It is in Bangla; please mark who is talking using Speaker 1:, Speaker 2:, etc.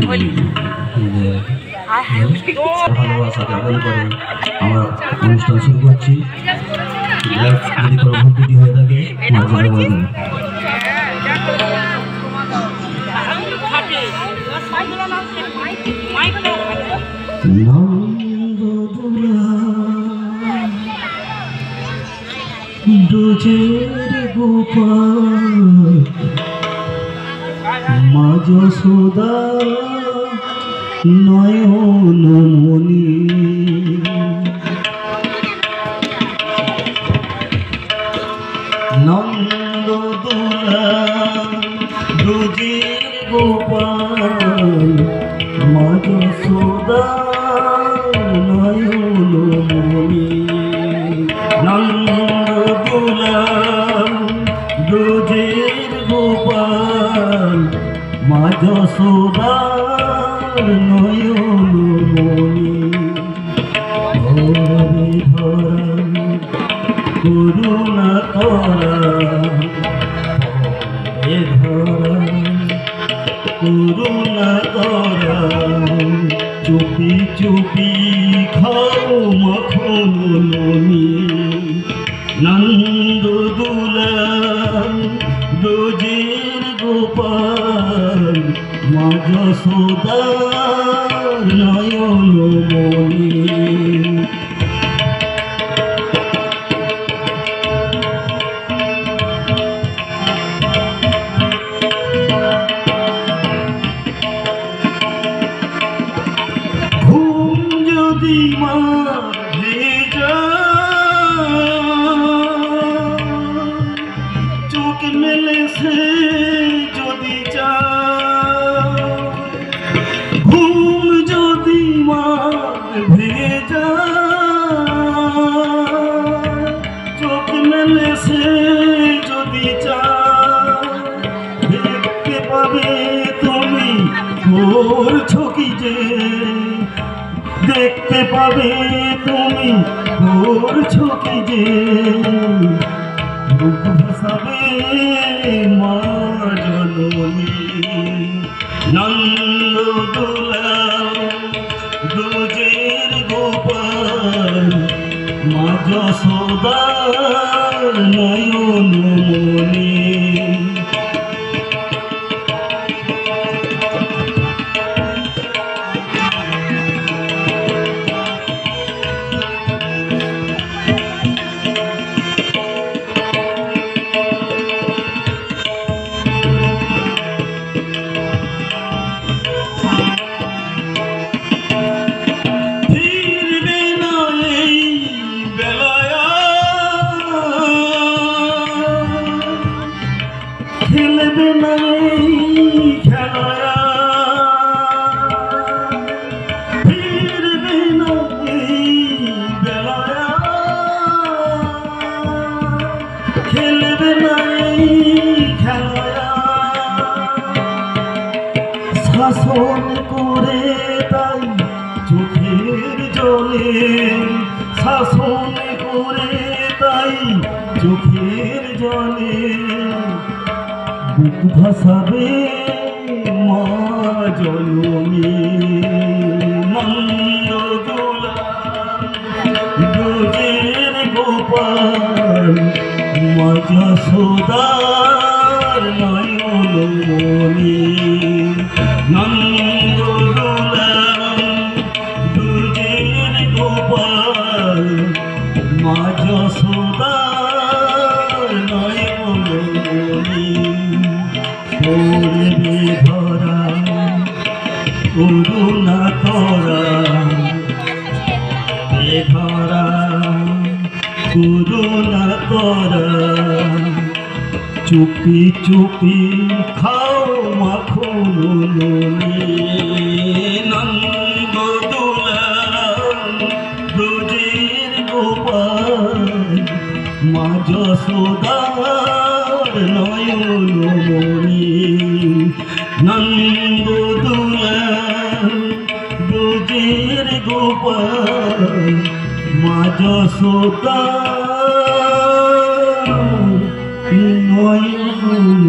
Speaker 1: পারি শুভ ভালোবাসা জ্ঞাপন করে আমরা অনুষ্ঠান শুরু করছি। যদি কোনো ভুল ত্রুটি হয়ে থাকে মাঝে বলবেন। দুজের গোপাল মা যশোদা নয়নমণি নন্দদোলা দুজের গোপাল মা যশোদা নয়নমণি নন্দদোলা দুজের গোপাল মা যশোদার নয়নমণি ধরে ধরা করুণা করা ধরা করুণা করা চুপি চুপি খাও মাখন মনি নন্দদোলা দুজের গোপাল মা যশোদার নয়নমণি ঘুম যদি মা ভেজা চোখ মেলে সে যদি চা ঘুম যদি মা ভেজা চোখ মেলে সে যদি চা দেখতে পাবে তুমি ভোর ছকি যে দেখতে পাবে তুমি ভোর ছকি যে বুক ভাসাবে মা জননী নন্দদোলা দুজের গোপাল মা যশোদার নয়নমণি খেলবে না খেলায়া ফিরবে না বেলায়া খেলবে না খেলায়া শাসন করে তাই চোখের জলে শাসন করে তাই চোখের জলে বুক ভাসাবে মা জননী নন্দদোলা দুজের গোপাল মা যশোদার নয়নমণি নন্দদোলা দুজের গোপাল মা যশোদার নয়নমণি করবে ধরা করুণা করা ধরা করুণা করা চুপি চুপি খাও মাখন নন্দদোলা দুজের গোপাল মা যশোদার নয়নমণি নন্দদোলা দুজের গোপাল মা যশোদার নয়নমণি।